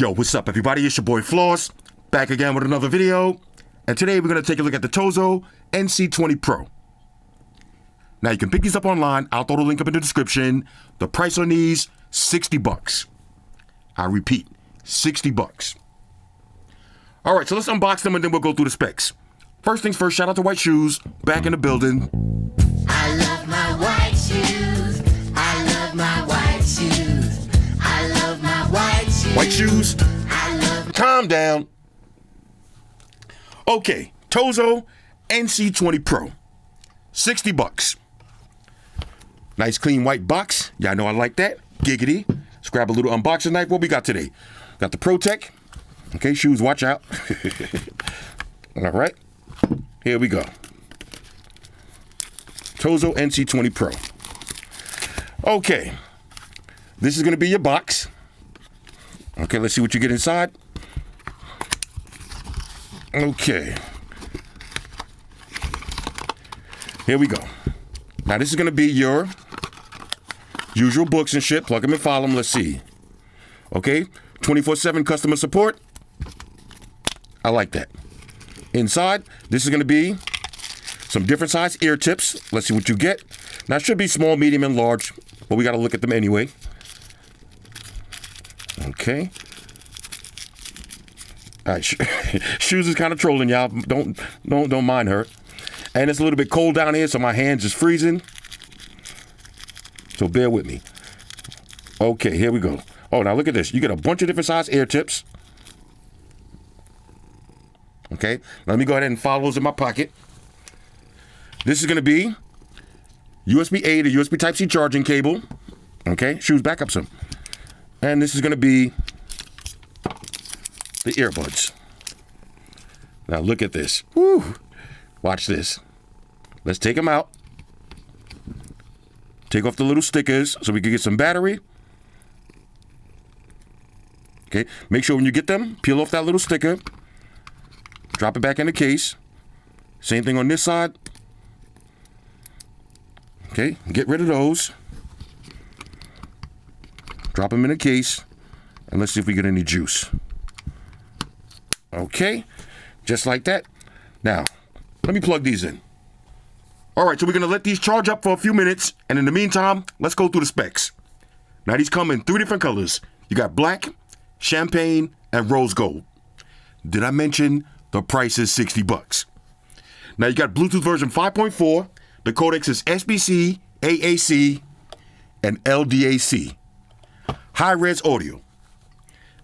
Yo, what's up, everybody? It's your boy Floss, back again with another video. And today we're going to take a look at the TOZO NC20 Pro. Now, you can pick these up online. I'll throw the link up in the description. The price on these, $60. I repeat, $60. All right, so let's unbox them and then we'll go through the specs. First things first, shout out to White Shoes, back in the building. I love my white shoes. I love my white shoes. I love my white shoes. White Shoes, I love. calm down. Okay, TOZO NC20 Pro, $60. Nice clean white box. Y'all know I like that. Giggity. Let's grab a little unboxing knife. What we got today? Got the Protect. Okay, shoes, watch out. All right, here we go. TOZO NC20 Pro. Okay, this is gonna be your box. Okay, let's see what you get inside. Okay. Here we go. Now this is gonna be your usual books and shit. Plug them and follow them. Let's see. Okay, 24/7 customer support. I like that. Inside, this is gonna be some different size ear tips. Let's see what you get. Now it should be small, medium, and large, but we gotta look at them anyway. Okay. All right, Shoes is kind of trolling y'all. Don't mind her. And it's a little bit cold down here, so my hands is freezing. So bear with me. Okay, here we go. Oh, now look at this. You get a bunch of different size ear tips. Okay, let me go ahead and follow those in my pocket. This is going to be USB-A to USB Type-C charging cable. Okay, Shoes, back up some. And this is going to be the earbuds. Now look at this. Woo! Watch this. Let's take them out. Take off the little stickers so we can get some battery. Okay, make sure when you get them, peel off that little sticker. Drop it back in the case. Same thing on this side. Okay, get rid of those. Drop them in the case. And let's see if we get any juice. Okay, just like that. Now, let me plug these in. All right, so we're gonna let these charge up for a few minutes. And in the meantime, let's go through the specs. Now, these come in 3 different colors. You got black, champagne, and rose gold. Did I mention the price is $60? Now you got Bluetooth version 5.4. The codecs is SBC, AAC, and LDAC. High-res audio.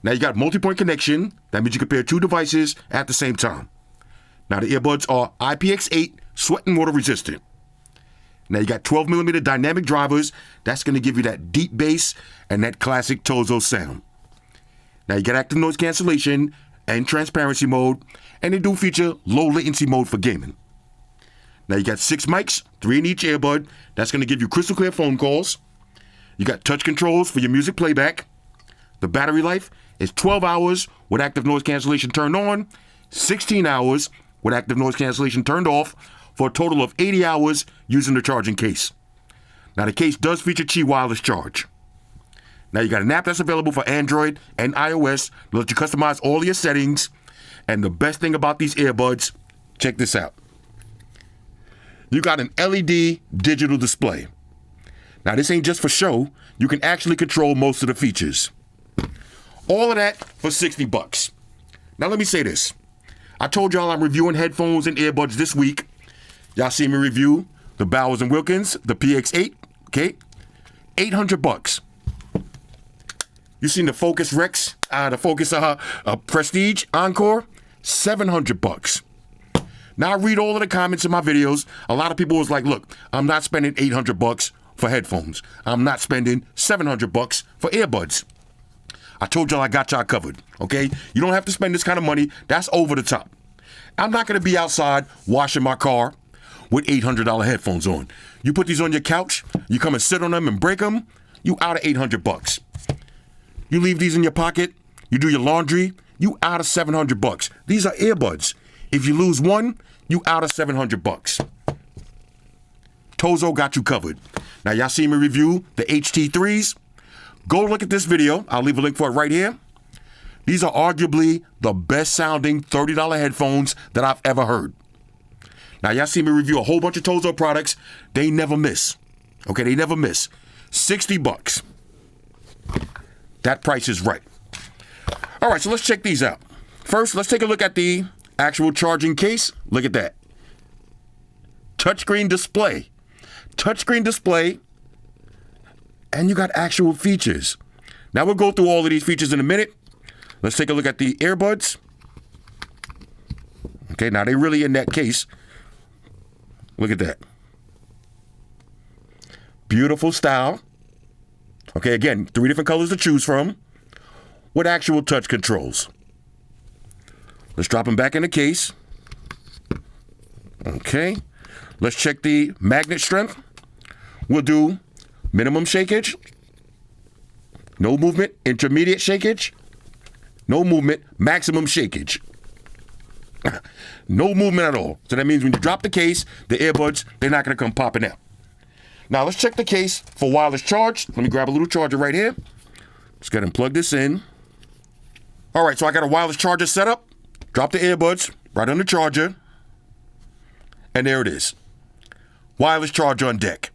Now you got multi-point connection. That means you can pair 2 devices at the same time. Now the earbuds are IPX8 sweat and water resistant. Now you got 12mm dynamic drivers. That's going to give you that deep bass and that classic TOZO sound. Now you got active noise cancellation and transparency mode, and they do feature low latency mode for gaming. Now you got 6 mics, 3 in each earbud. That's going to give you crystal clear phone calls. You got touch controls for your music playback. The battery life is 12 hours with active noise cancellation turned on, 16 hours with active noise cancellation turned off, for a total of 80 hours using the charging case. Now the case does feature Qi wireless charge. Now you got an app that's available for Android and iOS to let you customize all your settings. And the best thing about these earbuds, check this out. You got an LED digital display. Now this ain't just for show. You can actually control most of the features. All of that for $60. Now let me say this. I told y'all I'm reviewing headphones and earbuds this week. Y'all see me review the Bowers & Wilkins, the PX8, okay? $800. You seen the Focus Rex, the Focus Prestige Encore, $700. Now I read all of the comments in my videos. A lot of people was like, look, I'm not spending $800 for headphones. I'm not spending $700 for earbuds. I told y'all I got y'all covered, okay? You don't have to spend this kind of money. That's over the top. I'm not gonna be outside washing my car with $800 headphones on. You put these on your couch, you come and sit on them and break them, you out of $800. You leave these in your pocket, you do your laundry, you out of $700. These are earbuds. If you lose one, you out of $700. TOZO got you covered. Now y'all see me review the HT3s. Go look at this video. I'll leave a link for it right here. These are arguably the best sounding $30 headphones that I've ever heard. Now, y'all see me review a whole bunch of TOZO products. They never miss. Okay, they never miss. $60. That price is right. All right, so let's check these out. First, let's take a look at the actual charging case. Look at that. Touchscreen display. Touchscreen display. And you got actual features. Now, we'll go through all of these features in a minute. Let's take a look at the earbuds. Okay, now they're really in that case. Look at that. Beautiful style. Okay, again, 3 different colors to choose from with actual touch controls. Let's drop them back in the case. Okay, let's check the magnet strength. We'll do minimum shakage, no movement, intermediate shakage, no movement, maximum shakage. No movement at all. So that means when you drop the case, the earbuds, they're not going to come popping out. Now let's check the case for wireless charge. Let me grab a little charger right here. Let's go ahead and plug this in. All right, so I got a wireless charger set up. Drop the earbuds right on the charger. And there it is. Wireless charger on deck.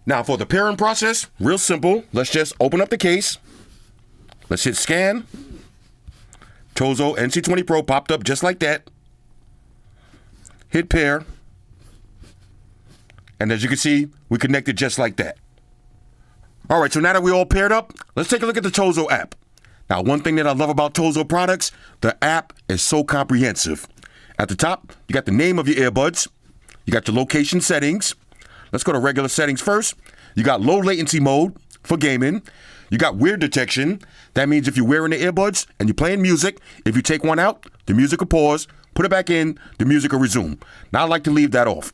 Now for the pairing process, real simple. Let's just open up the case. Let's hit scan. TOZO NC20 Pro popped up just like that. Hit pair. And as you can see, we connected just like that. All right, so now that we're all paired up, let's take a look at the TOZO app. Now, one thing that I love about TOZO products, the app is so comprehensive. At the top, you got the name of your earbuds. You got your location settings. Let's go to regular settings first. You got low latency mode for gaming. You got wear detection. That means if you're wearing the earbuds and you're playing music, if you take one out, the music will pause. Put it back in, the music will resume. Now I like to leave that off.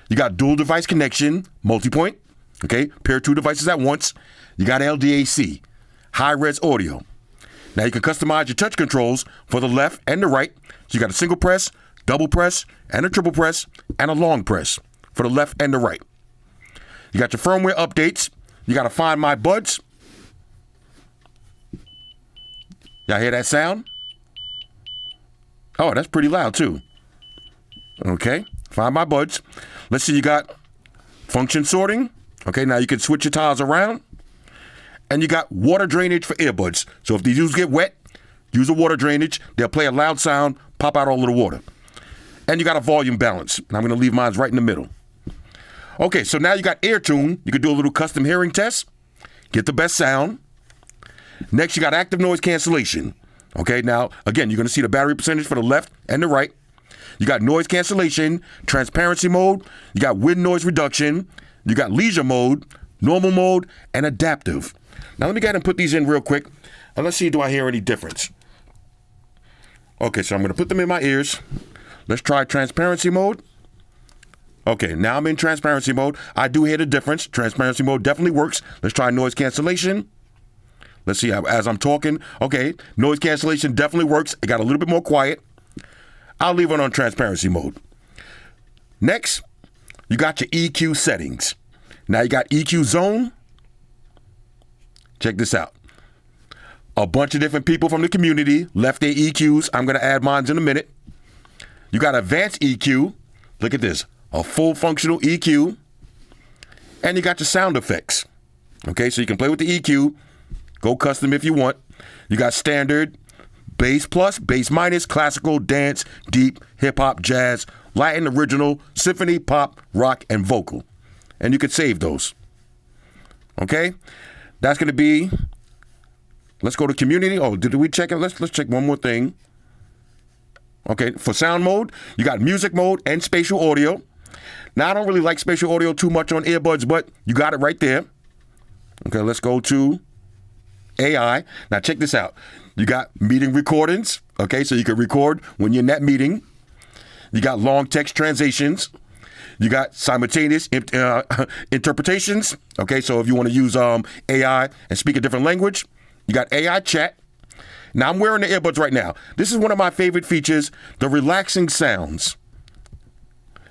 You got dual device connection, multi-point. Okay, pair 2 devices at once. You got LDAC, high-res audio. Now you can customize your touch controls for the left and the right. So you got a single press, double press, and a triple press, and a long press for the left and the right. You got your firmware updates. You got to Find My Buds. Y'all hear that sound? Oh, that's pretty loud too. Okay, Find My Buds. Let's see, you got function sorting. Okay, now you can switch your tiles around. And you got water drainage for earbuds. So if these get wet, use a water drainage. They'll play a loud sound, pop out all of the water. And you got a volume balance. And I'm going to leave mine right in the middle. Okay, so now you got AirTune. You can do a little custom hearing test. Get the best sound. Next, you got active noise cancellation. Okay, now, again, you're going to see the battery percentage for the left and the right. You got noise cancellation, transparency mode. You got wind noise reduction. You got leisure mode, normal mode, and adaptive. Now, let me go ahead and put these in real quick. And let's see, do I hear any difference? Okay, so I'm going to put them in my ears. Let's try transparency mode. Okay, now I'm in transparency mode. I do hear the difference. Transparency mode definitely works. Let's try noise cancellation. Let's see, as I'm talking. Okay, noise cancellation definitely works. It got a little bit more quiet. I'll leave it on transparency mode. Next, you got your EQ settings. Now you got EQ zone. Check this out. A bunch of different people from the community left their EQs. I'm going to add mine in a minute. You got advanced EQ. Look at this. A full functional EQ. And you got your sound effects. Okay, so you can play with the EQ. Go custom if you want. You got standard, bass plus, bass minus, classical, dance, deep, hip-hop, jazz, Latin, original, symphony, pop, rock, and vocal. And you can save those. Okay? That's going to be, let's go to community. Oh, did we check it? Let's check one more thing. Okay, for sound mode, you got music mode and spatial audio. Now, I don't really like spatial audio too much on earbuds, but you got it right there. Okay, let's go to AI. Now, check this out. You got meeting recordings. Okay, so you can record when you're in that meeting. You got long text translations. You got simultaneous interpretations. Okay, so if you want to use AI and speak a different language, you got AI chat. Now, I'm wearing the earbuds right now. This is one of my favorite features, the relaxing sounds.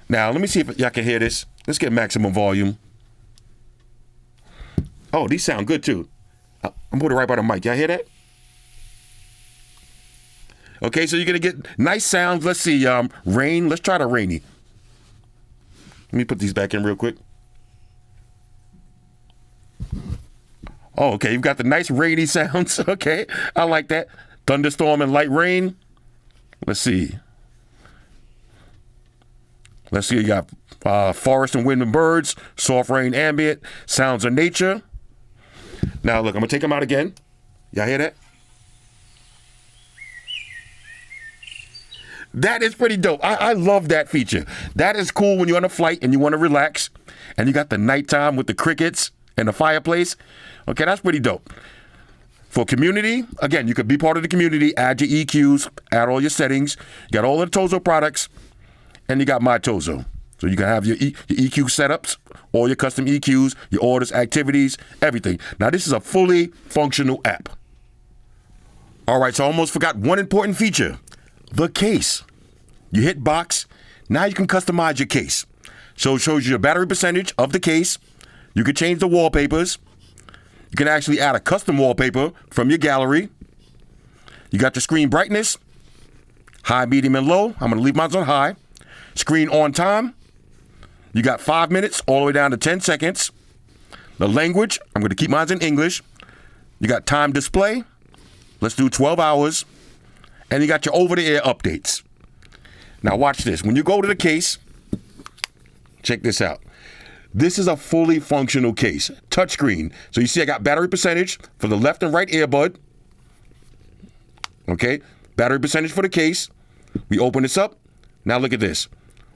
Now, let me see if y'all can hear this. Let's get maximum volume. Oh, these sound good, too. I'm putting it right by the mic. Y'all hear that? Okay, so you're gonna get nice sounds. Let's see, rain. Let's try the rainy. Let me put these back in real quick. Oh, okay, you've got the nice rainy sounds. Okay, I like that. Thunderstorm and light rain. Let's see. You got forest and wind and birds, soft rain ambient, sounds of nature. Now look, I'm gonna take them out again. Y'all hear that? That is pretty dope. I love that feature. That is cool when you're on a flight and you want to relax and you got the nighttime with the crickets and the fireplace. Okay, that's pretty dope. For community, again, you could be part of the community, add your EQs, add all your settings. You got all of the TOZO products, and you got My TOZO. So you can have your EQ setups, all your custom EQs, your orders, activities, everything. Now, this is a fully functional app. All right, so I almost forgot one important feature, the case. You hit box, now you can customize your case. So it shows you your battery percentage of the case. You can change the wallpapers. You can actually add a custom wallpaper from your gallery. You got the screen brightness, high, medium, and low. I'm gonna leave mine on high. Screen on time. You got 5 minutes all the way down to 10 seconds. The language, I'm gonna keep mine in English. You got time display. Let's do 12 hours. And you got your over-the-air updates. Now watch this. When you go to the case, check this out. This is a fully functional case, touchscreen. So you see I got battery percentage for the left and right earbud. Okay, battery percentage for the case. We open this up. Now look at this.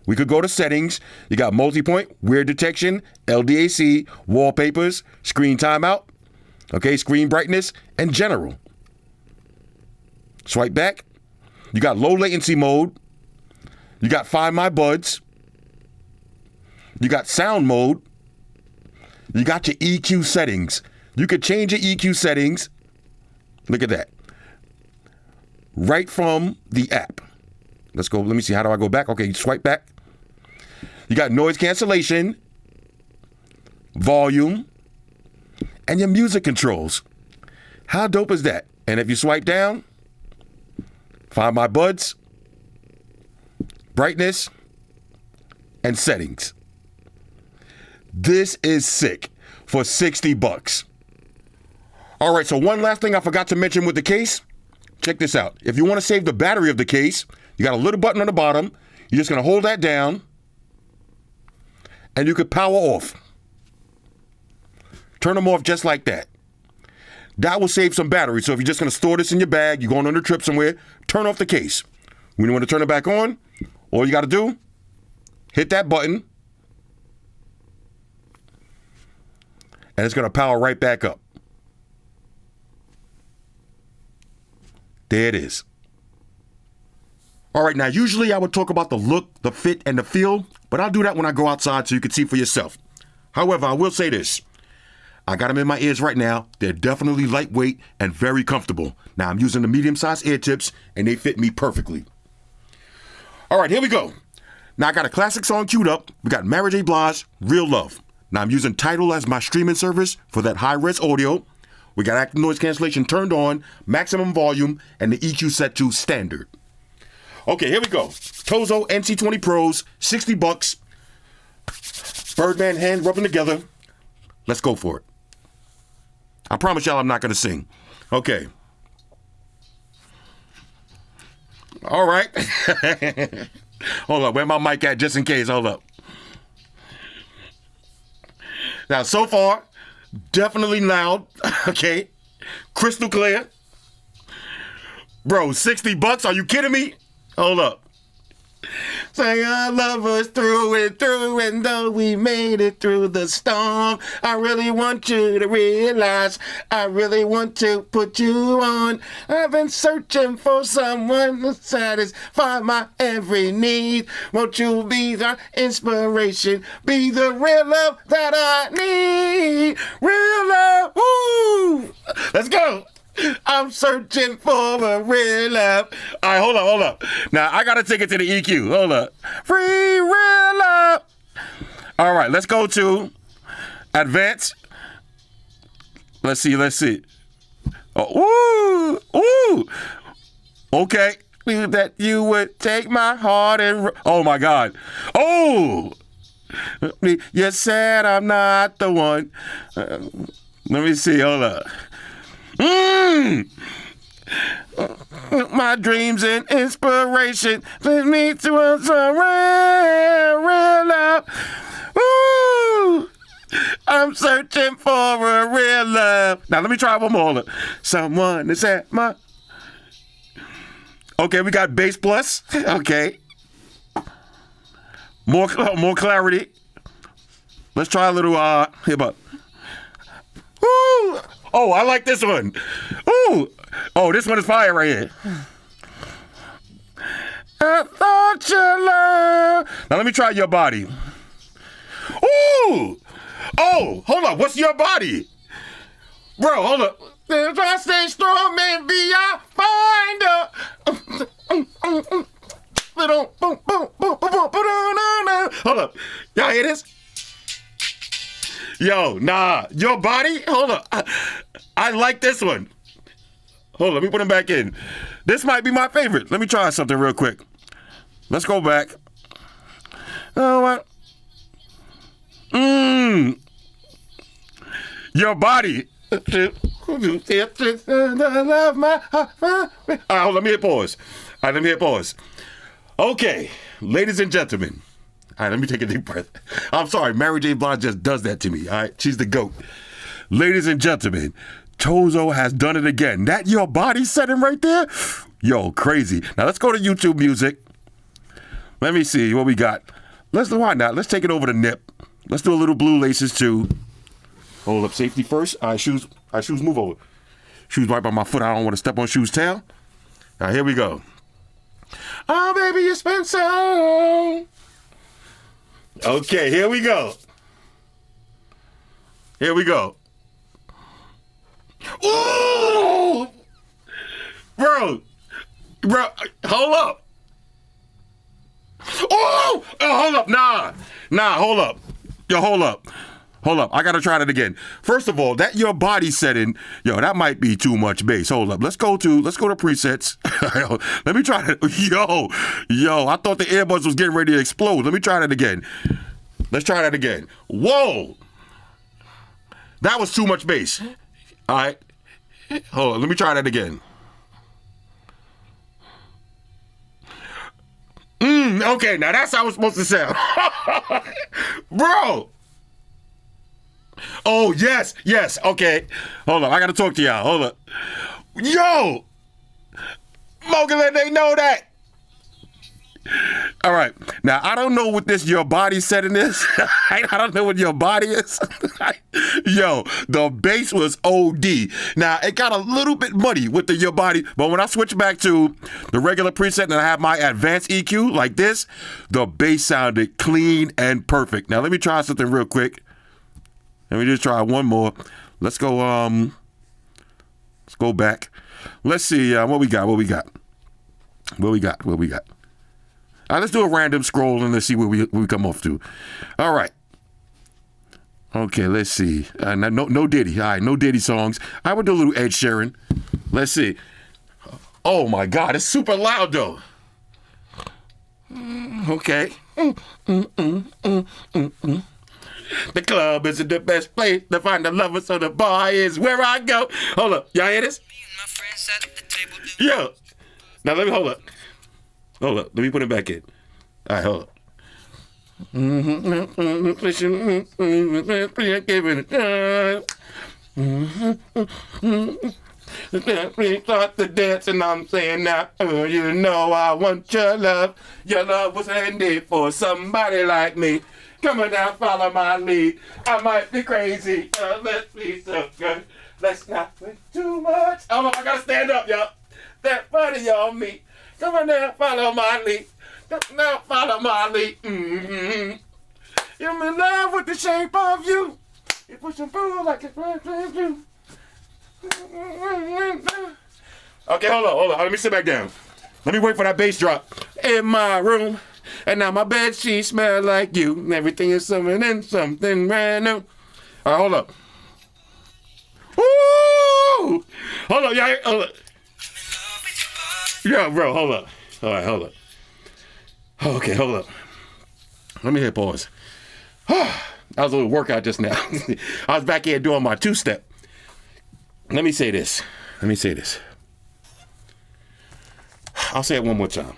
We could go to settings. You got multi-point, wear detection, LDAC, wallpapers, screen timeout, okay, screen brightness, and general. Swipe back. You got low latency mode. You got Find My Buds. You got sound mode. You got your EQ settings. You could change your EQ settings. Look at that. Right from the app. Let's go. Let me see. How do I go back? Okay, you swipe back. You got noise cancellation, volume, and your music controls. How dope is that? And if you swipe down, Find My Buds, brightness, and settings. This is sick for $60. All right, so one last thing I forgot to mention with the case. Check this out. If you want to save the battery of the case, you got a little button on the bottom. You're just going to hold that down, and you could power off. Turn them off just like that. That will save some battery. So if you're just going to store this in your bag, you're going on a trip somewhere, turn off the case. When you want to turn it back on, all you got to do, hit that button, and it's going to power right back up. There it is. All right, now usually I would talk about the look, the fit, and the feel, but I'll do that when I go outside so you can see for yourself. However, I will say this. I got them in my ears right now. They're definitely lightweight and very comfortable. Now I'm using the medium-sized ear tips, and they fit me perfectly. All right, here we go. Now I got a classic song queued up. We got Mary J. Blige, Real Love. Now I'm using Tidal as my streaming service for that high-res audio. We got active noise cancellation turned on, maximum volume, and the EQ set to standard. Okay, here we go. TOZO NC20 Pros, $60. Birdman hand rubbing together. Let's go for it. I promise y'all I'm not going to sing. Okay. All right. Hold up. Where my mic at just in case? Hold up. Now, so far, definitely loud. Okay. Crystal clear. Bro, $60? Are you kidding me? Hold up. Say I love us through and through, and though we made it through the storm, I really want you to realize, I really want to put you on. I've been searching for someone to satisfy my every need. Won't you be the inspiration, be the real love that I need? Real love, woo! Let's go. I'm searching for a real love. All right, hold up. Now, I got to take it to the EQ. Hold up. Free real love. All right, let's go to advance. Let's see. Oh, ooh. Okay. knew that you would take my heart and... Oh, my God. Oh! You said I'm not the one. Let me see. Hold up. My dreams and inspiration lead me to a real love. Ooh, I'm searching for a real love. Now let me try one more. Someone is at my... Okay, we got bass plus. Okay. More clarity. Let's try a little hip hop. Ooh. Oh, I like this one. Ooh. Oh, this one is fire right here. I thought you loved. Now let me try your body. Ooh. Oh, hold up. What's your body? Bro, hold up. If I stay strong, maybe I'll find a... Hold up. Y'all hear this? Yo, nah. Your body? Hold up. I like this one. Hold on, let me put him back in. This might be my favorite. Let me try something real quick. Let's go back. Oh, what? Your body. All right, hold on, let me hit pause. All right, let me hit pause. Okay, ladies and gentlemen. All right, let me take a deep breath. I'm sorry, Mary J. Blige just does that to me. All right, she's the GOAT. Ladies and gentlemen, Tozo has done it again. That your body setting right there? Yo, crazy. Now let's go to YouTube Music. Let me see what we got. Why not? Let's take it over to Nip. Let's do a little Blue Laces too. Hold up, safety first. All right, shoes move over. Shoes right by my foot. I don't want to step on shoes tail. All right, here we go. Oh, baby, you spent so. Okay, here we go. Here we go. Ooh! Bro, hold up. Oh, hold up. Nah, hold up. Yo, hold up. I gotta try that again. First of all, that your body setting, yo, that might be too much bass. Hold up. Let's go to presets. Let me try that. Yo, I thought the earbuds was getting ready to explode. Let me try that again. Let's try that again. Whoa! That was too much bass. All right. Hold on. Let me try that again. Okay, now that's how it's supposed to sound. Bro! Oh, yes, okay. Hold on, I gotta talk to y'all. Hold up. Yo! Mogulet, they know that. All right, now I don't know what this your body setting is. I don't know what your body is. Yo, the bass was OD. Now it got a little bit muddy with the your body, but when I switch back to the regular preset and I have my advanced EQ like this, the bass sounded clean and perfect. Now let me try something real quick. Let me just try one more. Let's go back. Let's see what we got. All right, let's do a random scroll and let's see where we come off to. All right. Okay, let's see. No Diddy. All right, no Diddy songs. I would do a little Ed Sheeran. Let's see. Oh my God, it's super loud though. Okay. The club isn't the best place to find a lover, so the bar is where I go. Hold up, y'all hear this? Yo. Now let me hold up. Let me put it back in. All right, hold up. Start the dance and I'm saying now, you know I want your love. Your love was handed for somebody like me. Come on now, follow my lead. I might be crazy, let's be so good. Let's not wait too much. Oh, I gotta stand up, y'all. That funny on me. Come on now, follow my lead. Now follow my lead. I'm in love with the shape of you. You push and pull like it's right to you. Okay, hold on. Let me sit back down. Let me wait for that bass drop. In my room, and now my bed sheets smell like you. And everything is something brand new. All right, hold up. Woo! Hold up, y'all. Hold up. Yo, bro, hold up. All right, hold up. Okay, hold up. Let me hit pause. That was a little workout just now. I was back here doing my two-step. Let me say this. I'll say it one more time.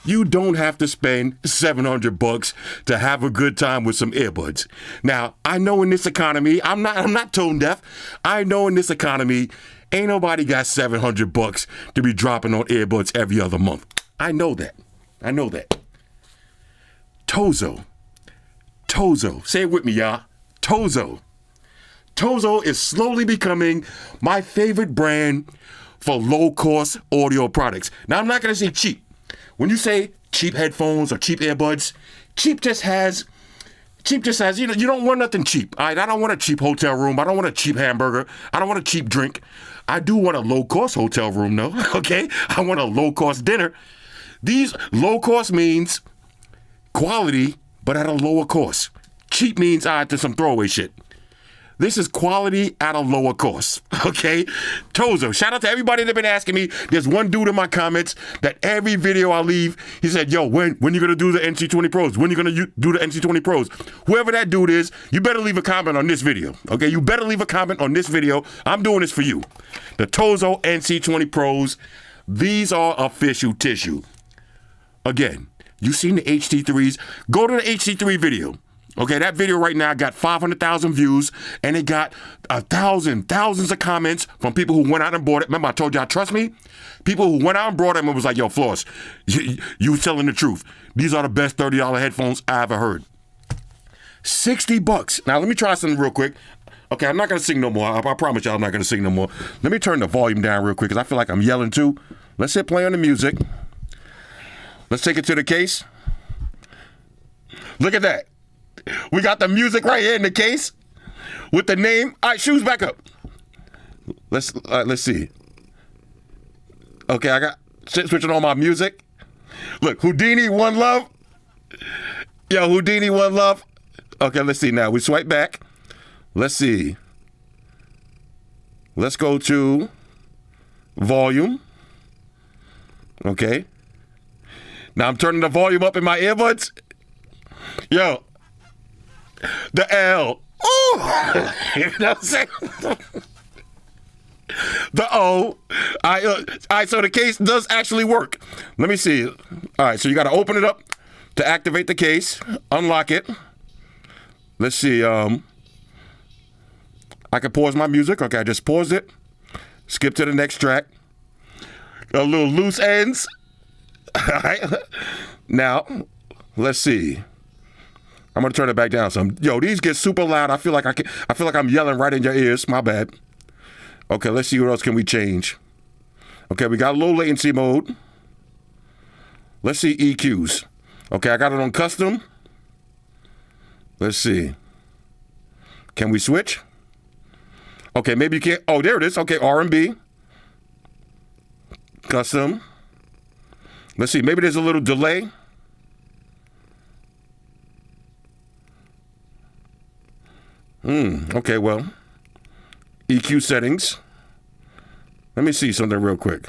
You don't have to spend $700 to have a good time with some earbuds. Now, I know in this economy, I'm not tone deaf. I know in this economy, ain't nobody got $700 to be dropping on earbuds every other month. I know that. TOZO. Say it with me, y'all. TOZO. TOZO is slowly becoming my favorite brand for low-cost audio products. Now, I'm not going to say cheap. When you say cheap headphones or cheap earbuds, cheap just has, you don't want nothing cheap. All right? I don't want a cheap hotel room. I don't want a cheap hamburger. I don't want a cheap drink. I do want a low-cost hotel room, though, okay? I want a low-cost dinner. These low-cost means quality, but at a lower cost. Cheap means, to some throwaway shit. This is quality at a lower cost, okay? TOZO, shout out to everybody that been asking me. There's one dude in my comments that every video I leave, he said, yo, when you gonna do the NC20 Pros? When you gonna do the NC20 Pros? Whoever that dude is, you better leave a comment on this video, okay? You better leave a comment on this video. I'm doing this for you. The TOZO NC20 Pros, these are official tissue. Again, you seen the HT3s? Go to the HT3 video. Okay, that video right now got 500,000 views, and it got thousands of comments from people who went out and bought it. Remember, I told y'all, trust me? People who went out and brought it and was like, yo, Floss, you telling the truth. These are the best $30 headphones I ever heard. $60. Now, let me try something real quick. Okay, I'm not going to sing no more. I promise y'all I'm not going to sing no more. Let me turn the volume down real quick because I feel like I'm yelling too. Let's hit play on the music. Let's take it to the case. Look at that. We got the music right here in the case with the name. All right, shoes back up. Let's see. Okay, I got switching on my music. Look, Houdini, One Love. Yo, Houdini, One Love. Okay, let's see now. We swipe back. Let's see. Let's go to volume. Okay. Now I'm turning the volume up in my earbuds. Yo. The L. Ooh. You know what I'm saying? The O. All right, so the case does actually work. Let me see. All right, so you got to open it up to activate the case. Unlock it. Let's see. I can pause my music. Okay, I just paused it. Skip to the next track. A little loose ends. All right. Now, let's see. I'm gonna turn it back down some. Yo, these get super loud. I feel like I'm yelling right in your ears. My bad. Okay, let's see what else can we change. Okay, we got low latency mode. Let's see EQs. Okay, I got it on custom. Let's see. Can we switch? Okay, maybe you can't. Oh, there it is. Okay, R&B. Custom. Let's see. Maybe there's a little delay. Okay, well, EQ settings. Let me see something real quick.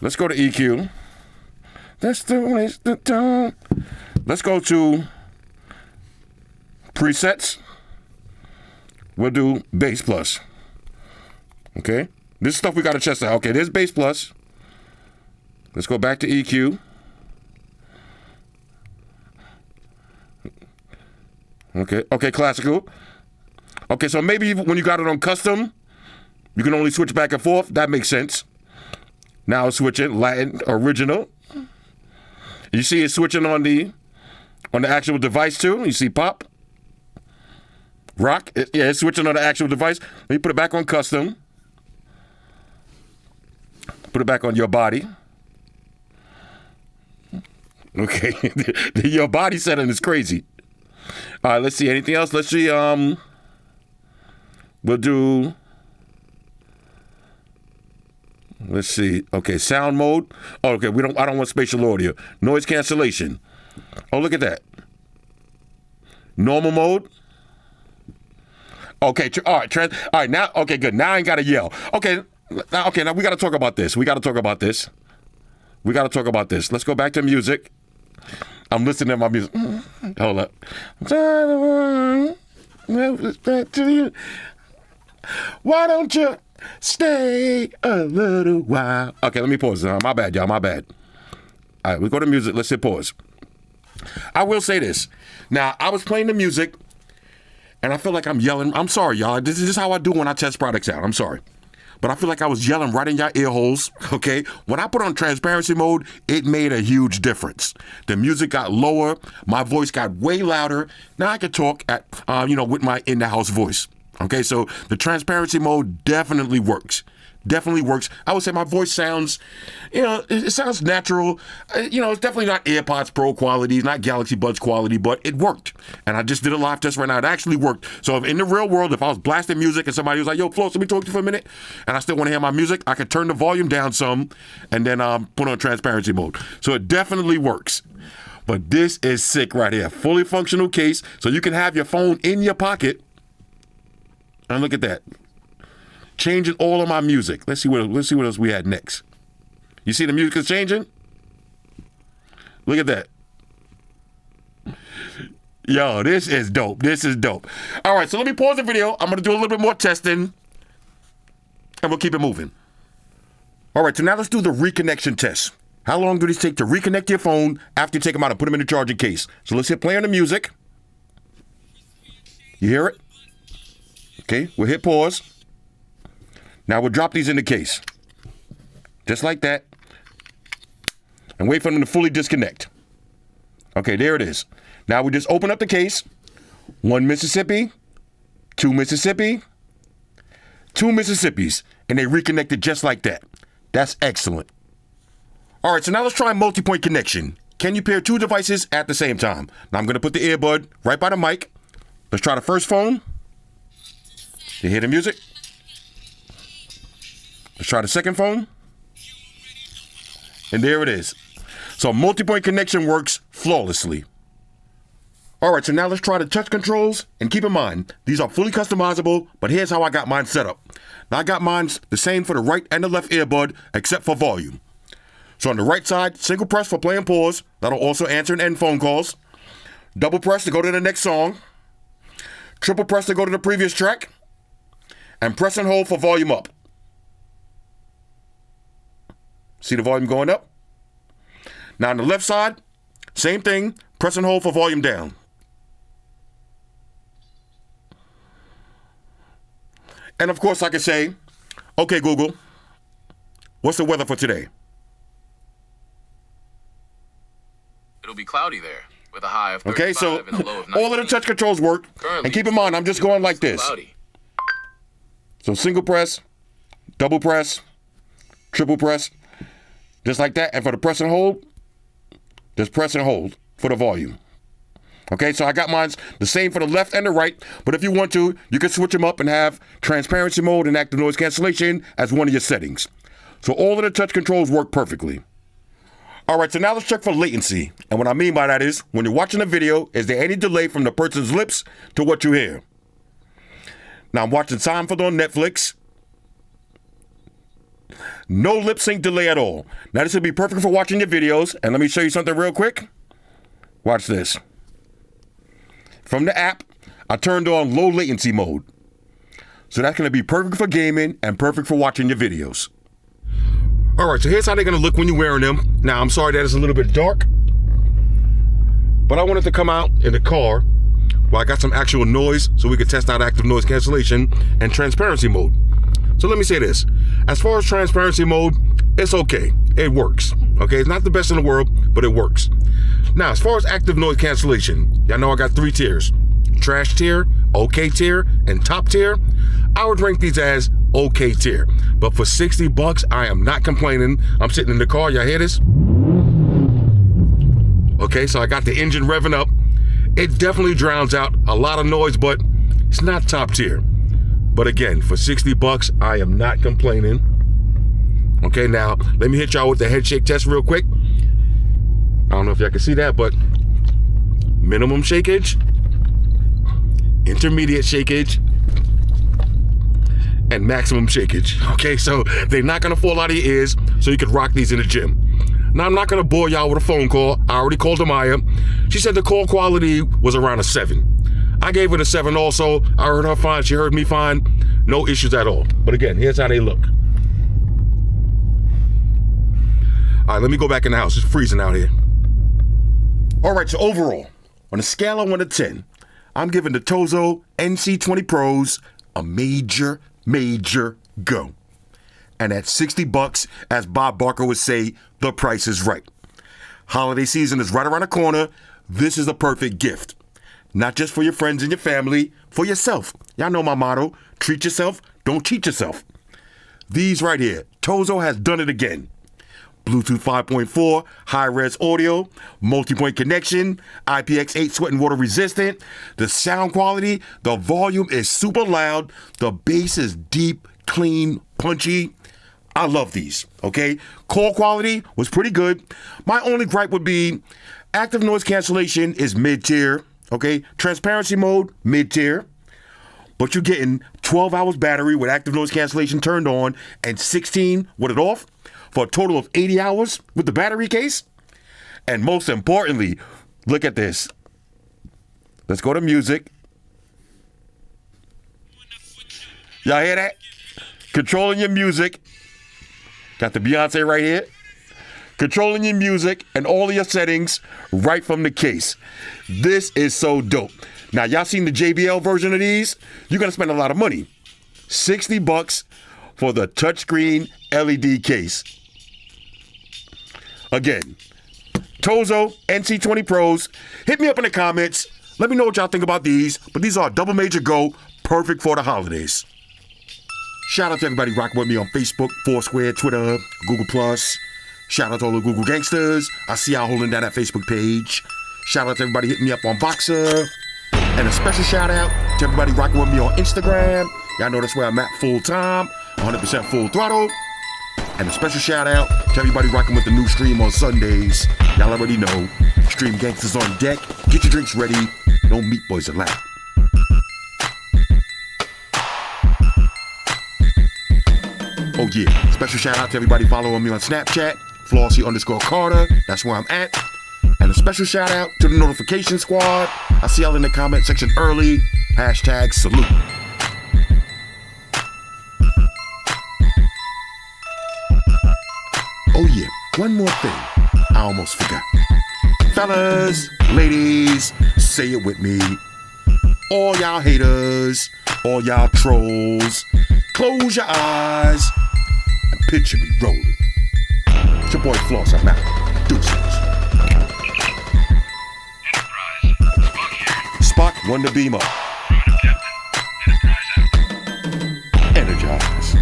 Let's go to EQ. That's the waste of time. Let's go to presets. We'll do bass plus. Okay, this stuff we got to test out. Okay, there's bass plus. Let's go back to EQ. Okay, classical. Okay, so maybe when you got it on custom, you can only switch back and forth. That makes sense. Now it's switching Latin original. You see it's switching on the actual device too. You see pop, rock. Yeah, it's switching on the actual device. Let me put it back on custom. Put it back on your body. Okay, your body setting is crazy. All right, let's see anything else. Let's see. We'll do. Let's see. Okay, sound mode. Oh, okay. I don't want spatial audio. Noise cancellation. Oh, look at that. Normal mode. Okay. All right. All right. Now. Okay. Good. Now I ain't gotta yell. Okay. Okay, now we got to talk about this. Let's go back to music. I'm listening to my music. Hold up. Why don't you stay a little while? Okay, let me pause. My bad, y'all. My bad. All right, we go to music. Let's hit pause. I will say this. Now, I was playing the music, and I feel like I'm yelling. I'm sorry, y'all. This is how I do when I test products out. I'm sorry. But I feel like I was yelling right in your ear holes, okay? When I put on transparency mode, it made a huge difference. The music got lower. My voice got way louder. Now I can talk at, with my in-the-house voice. Okay, so the transparency mode definitely works. Definitely works. I would say my voice sounds, it sounds natural. It's definitely not AirPods Pro quality, it's not Galaxy Buds quality, but it worked. And I just did a live test right now. It actually worked. So if in the real world, if I was blasting music and somebody was like, yo, Floss, let me talk to you for a minute, and I still want to hear my music, I could turn the volume down some and then put on transparency mode. So it definitely works. But this is sick right here. Fully functional case, so you can have your phone in your pocket. And look at that. Changing all of my music. Let's see what else we had next. You see the music is changing? Look at that. Yo, this is dope. All right, so let me pause the video. I'm going to do a little bit more testing, and we'll keep it moving. All right, so now let's do the reconnection test. How long do these take to reconnect your phone after you take them out and put them in the charging case? So let's hit play on the music. You hear it? Okay, we'll hit pause. Now we'll drop these in the case. Just like that. And wait for them to fully disconnect. Okay, there it is. Now we just open up the case. 1 Mississippi, 2 Mississippi, 2 Mississippis. And they reconnected just like that. That's excellent. All right, so now let's try multi-point connection. Can you pair 2 devices at the same time? Now I'm going to put the earbud right by the mic. Let's try the first phone. You hear the music? Let's try the second phone. And there it is. So multi-point connection works flawlessly. All right, so now let's try the touch controls. And keep in mind, these are fully customizable, but here's how I got mine set up. Now I got mine the same for the right and the left earbud, except for volume. So on the right side, single press for play and pause. That'll also answer and end phone calls. Double press to go to the next song. Triple press to go to the previous track. And press and hold for volume up. See the volume going up? Now on the left side, same thing, press and hold for volume down. And of course I can say, okay Google, what's the weather for today? It'll be cloudy there with a high of 35 okay, so and a low of 19. all of the touch controls work. Currently, and keep in mind, I'm just going like this. Cloudy. So single press, double press, triple press, just like that. And for the press and hold, just press and hold for the volume. Okay, so I got mine the same for the left and the right, but if you want to, you can switch them up and have transparency mode and active noise cancellation as one of your settings. So all of the touch controls work perfectly. All right, so now let's check for latency. And what I mean by that is, when you're watching a video, is there any delay from the person's lips to what you hear? Now I'm watching Seinfeld on Netflix. No lip sync delay at all. Now this would be perfect for watching your videos. And let me show you something real quick. Watch this. From the app, I turned on low latency mode. So that's going to be perfect for gaming and perfect for watching your videos. All right, so here's how they're going to look when you're wearing them. Now, I'm sorry that it's a little bit dark, but I wanted to come out in the car where I got some actual noise so we could test out active noise cancellation and transparency mode. So let me say this. As far as transparency mode, it's okay. It works. Okay, it's not the best in the world, but it works. Now, as far as active noise cancellation, y'all know I got 3 tiers. Trash tier, okay tier, and top tier. I would rank these as okay tier. But for $60, I am not complaining. I'm sitting in the car, y'all hear this? Okay, so I got the engine revving up. It definitely drowns out a lot of noise, but it's not top tier. But again, for $60, I am not complaining. Okay, now, let me hit y'all with the head shake test real quick. I don't know if y'all can see that, but minimum shakeage, intermediate shakeage, and maximum shakage. Okay, so they're not gonna fall out of your ears, so you can rock these in the gym. Now, I'm not gonna bore y'all with a phone call. I already called Amaya. She said the call quality was around a 7. I gave it a 7 also. I heard her fine, she heard me fine. No issues at all. But again, here's how they look. All right, let me go back in the house. It's freezing out here. All right, so overall, on a scale of 1 to 10, I'm giving the TOZO NC20 Pros a major go. And at $60, as Bob Barker would say, the price is right. Holiday season is right around the corner. This is a perfect gift. Not just for your friends and your family, for yourself. Y'all know my motto, treat yourself, don't cheat yourself. These right here, TOZO has done it again. Bluetooth 5.4, high-res audio, multi-point connection, IPX8 sweat and water resistant. The sound quality, the volume is super loud. The bass is deep, clean, punchy. I love these, okay? Call quality was pretty good. My only gripe would be active noise cancellation is mid-tier, okay? Transparency mode, mid-tier. But you're getting 12 hours battery with active noise cancellation turned on and 16 with it off for a total of 80 hours with the battery case. And most importantly, look at this. Let's go to music. Y'all hear that? Controlling your music. Got the Beyonce right here. Controlling your music and all of your settings right from the case. This is so dope. Now, y'all seen the JBL version of these? You're going to spend a lot of money. $60 for the touchscreen LED case. Again, TOZO NC20 Pros. Hit me up in the comments. Let me know what y'all think about these. But these are a double major go, perfect for the holidays. Shout out to everybody rocking with me on Facebook, Foursquare, Twitter, Google+. Shout out to all the Google gangsters. I see y'all holding down that Facebook page. Shout out to everybody hitting me up on Voxer. And a special shout out to everybody rocking with me on Instagram. Y'all know that's where I'm at full time, 100% full throttle. And a special shout out to everybody rocking with the new stream on Sundays. Y'all already know, Stream Gangsters on deck. Get your drinks ready. No meat boys allowed. Oh yeah, special shout out to everybody following me on Snapchat, Flossy_Carter, that's where I'm at. And a special shout out to the notification squad. I see y'all in the comment section early. Hashtag salute. Oh yeah, one more thing. I almost forgot. Fellas, ladies, say it with me. All y'all haters, all y'all trolls, close your eyes and picture me rolling. It's your boy Floss, I'm out. Deuces. Spock, one to beam up. Energize.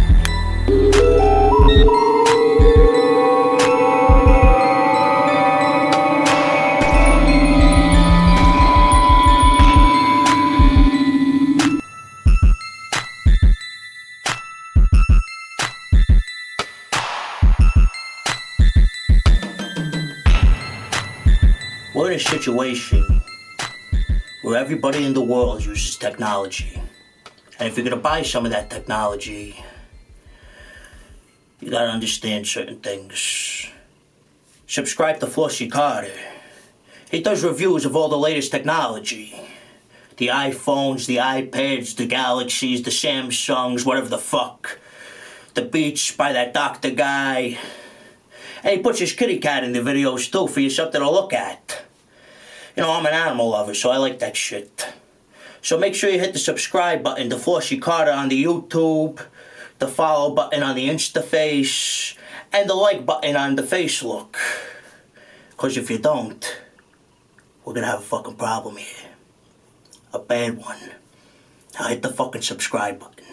We're in a situation where everybody in the world uses technology. And if you're gonna buy some of that technology, you gotta understand certain things. Subscribe to Flossy Carter. He does reviews of all the latest technology. The iPhones, the iPads, the Galaxies, the Samsungs, whatever the fuck. The Beats by that doctor guy. And he puts his kitty cat in the videos too for you something to look at. You know, I'm an animal lover, so I like that shit. So make sure you hit the subscribe button to Flossy Carter on the YouTube, the follow button on the Instaface, and the like button on the Facelook. Because if you don't, we're gonna have a fucking problem here. A bad one. Now hit the fucking subscribe button.